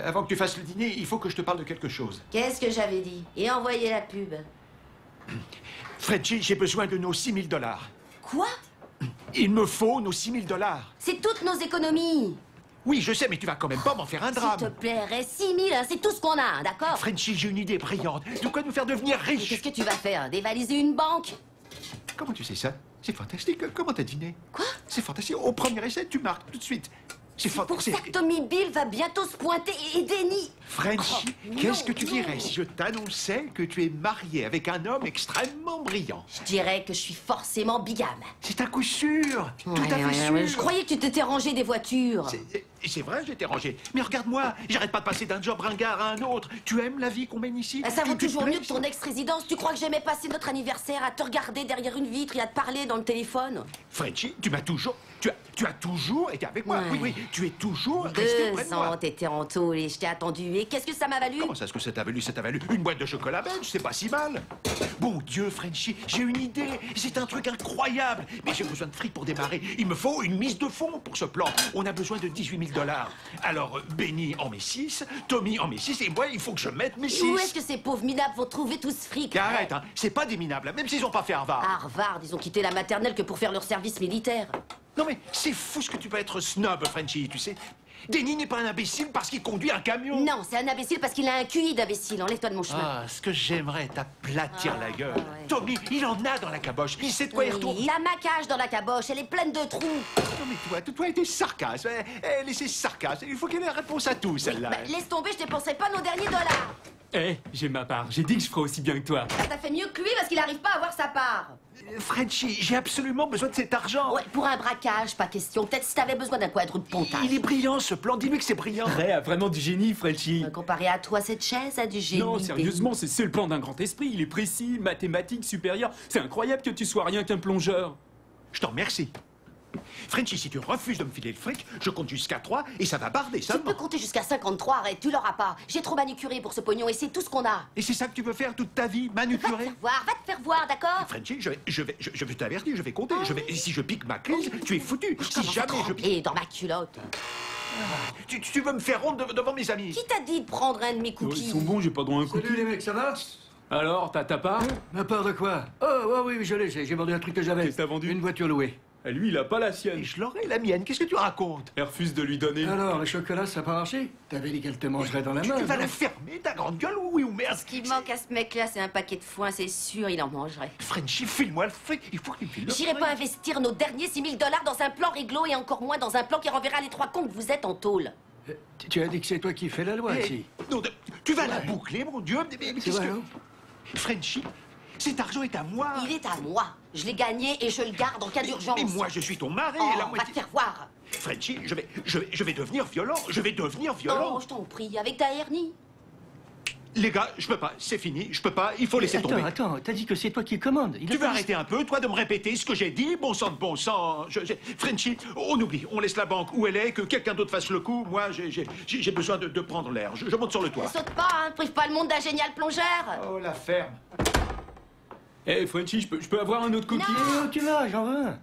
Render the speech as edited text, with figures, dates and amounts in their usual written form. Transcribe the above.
Avant que tu fasses le dîner, il faut que je te parle de quelque chose. Qu'est-ce que j'avais dit? Et envoyer la pub. Freddy, j'ai besoin de nos 6 000 $. Quoi? Il me faut nos 6 000 $. C'est toutes nos économies. Oui, je sais, mais tu vas quand même pas m'en faire un drame. S'il te plairait, 6 000, hein, c'est tout ce qu'on a, hein, d'accord? Frenchie, j'ai une idée brillante. De quoi nous faire devenir Mais riches. qu'est-ce que tu vas faire? Dévaliser une banque? Comment tu sais ça? C'est fantastique. Comment t'as deviné? Quoi? C'est fantastique. Au premier essai, tu marques tout de suite. C'est Pour fantastique. ça que Tommy Bill va bientôt se pointer et Denny. Frenchie, Oh, qu'est-ce que non, tu non. dirais si je t'annonçais que tu es marié avec un homme extrêmement brillant? Je dirais que je suis forcément bigame. C'est un coup sûr. Tout à fait Ouais, sûr. ouais, je croyais que tu t'étais rangé des voitures. C'est vrai, j'étais rangé. Mais regarde-moi, j'arrête pas de passer d'un job ringard à un autre. Tu aimes la vie qu'on mène ici? Ah, ça vaut Tu te toujours plais mieux que ton ex-résidence. Tu crois que j'aimais passer notre anniversaire à te regarder derrière une vitre et à te parler dans le téléphone? Frenchie, tu m'as toujours... Tu as toujours été avec moi. Ouais. Oui, tu es toujours resté près de 2 moi. ans, t'étais en tôle et je t'ai attendu. Et qu'est-ce que ça m'a valu? Comment ça, ce que ça t'a valu? Ça t'a valu une boîte de chocolat belge, c'est pas si mal. Bon Dieu, Frenchie, j'ai une idée. C'est un truc incroyable. Mais j'ai besoin de fric pour démarrer. Il me faut une mise de fonds pour ce plan. On a besoin de 18 000 $. Alors, Benny en met 6, Tommy en met 6, et moi, il faut que je mette mes 6. Où est-ce que ces pauvres minables vont trouver tout ce fric? Arrête, hein. C'est pas des minables, même s'ils ont pas fait Harvard. Harvard, ils ont quitté la maternelle que pour faire leur service militaire. Non mais c'est fou ce que tu peux être snob, Frenchie, tu sais. Denny n'est pas un imbécile parce qu'il conduit un camion. Non, c'est un imbécile parce qu'il a un QI d'imbécile. Enlève-toi de mon chemin. Ah, ce que j'aimerais t'aplatir la gueule. ouais. Tommy, il en a dans la caboche. Il sait de quoi il retourne. Il a ma cage dans la caboche, elle est pleine de trous. Non mais toi, était sarcasme. Elle c'est sarcasme. Il faut qu'elle ait la réponse à tout, celle-là. Bah, laisse tomber, je dépenserai pas nos derniers dollars. Eh, j'ai ma part. J'ai dit que je ferais aussi bien que toi. Bah, t'as fait mieux que lui parce qu'il arrive pas à avoir sa part. Frenchie, j'ai absolument besoin de cet argent. Ouais, pour un braquage, pas question. Peut-être si t'avais besoin d'un quadruple pontage. Il est brillant ce plan, dis-lui que c'est brillant. Ray a vraiment du génie, Frenchie. Comparé à toi, cette chaise a du génie. Non, sérieusement, c'est le plan d'un grand esprit. Il est précis, mathématique, supérieur. C'est incroyable que tu sois rien qu'un plongeur. Je t'en remercie. Frenchie, si tu refuses de me filer le fric, je compte jusqu'à 3 et ça va barder, ça. Tu peux compter jusqu'à 53, arrête, tu l'auras pas. J'ai trop manucuré pour ce pognon et c'est tout ce qu'on a. Et c'est ça que tu veux faire toute ta vie, manucurer? Va te faire voir, d'accord? Frenchie, je vais t'avertir, je vais compter. Si je pique ma crise, tu es foutu. Si Comment jamais je pique... tremper dans ma culotte. Tu veux me faire honte devant mes amis? Qui t'a dit de prendre un de mes Ils cookies? sont bons, j'ai pas droit à un Salut cookie. les mecs, ça va? Alors, t'as ta part? Ma part de quoi? Oh, oui, je l'ai, j'ai vendu un truc que j'avais. Qu'est-ce que t'as vendu? Une voiture louée. Ah, lui, il a pas la Et sienne. je l'aurai, la mienne. Qu'est-ce que tu racontes? Elle refuse de lui donner. Alors, le chocolat, ça n'a pas marché? T'avais dit qu'elle te mangerait dans la main. Tu vas non? la fermer, ta grande gueule, oui ou merde? Ce qui manque à ce mec-là, c'est un paquet de foin, c'est sûr, il en mangerait. Frenchie, file-moi le fric. Il faut qu'il me file le J'irai fric. pas investir nos derniers 6 000 $ dans un plan réglo et encore moins dans un plan qui renverra les 3 cons que vous êtes en tôle. Tu as dit que c'est toi qui fais la loi, Eh, si. non, tu vas la boucler, mon Dieu. Mais C'est qu'est-ce vrai, que... non? Frenchie, cet argent est à moi. Il est à moi. Je l'ai gagné et je le garde en cas d'urgence. Mais moi, je suis ton mari. Oh, et la va moitié... te faire voir. Frenchie, je vais devenir violent. Je vais devenir violent. Oh, je t'en prie, avec ta hernie. Les gars, je peux pas. C'est fini. Je peux pas. Il faut laisser tomber. Attends, t'as dit que c'est toi qui commandes. Il a Tu veux pas dit- arrêter un peu, toi, de me répéter ce que j'ai dit? Bon sang de bon sang. Frenchie, on oublie. On laisse la banque où elle est, que quelqu'un d'autre fasse le coup. Moi, j'ai besoin de prendre l'air. Je monte sur le toit. Ne saute pas, hein, prive pas le monde d'un génial plongeur. Oh, la ferme. Eh, Frenchie, je peux avoir un autre cookie? Non. Eh, où tu vas? J'en veux un.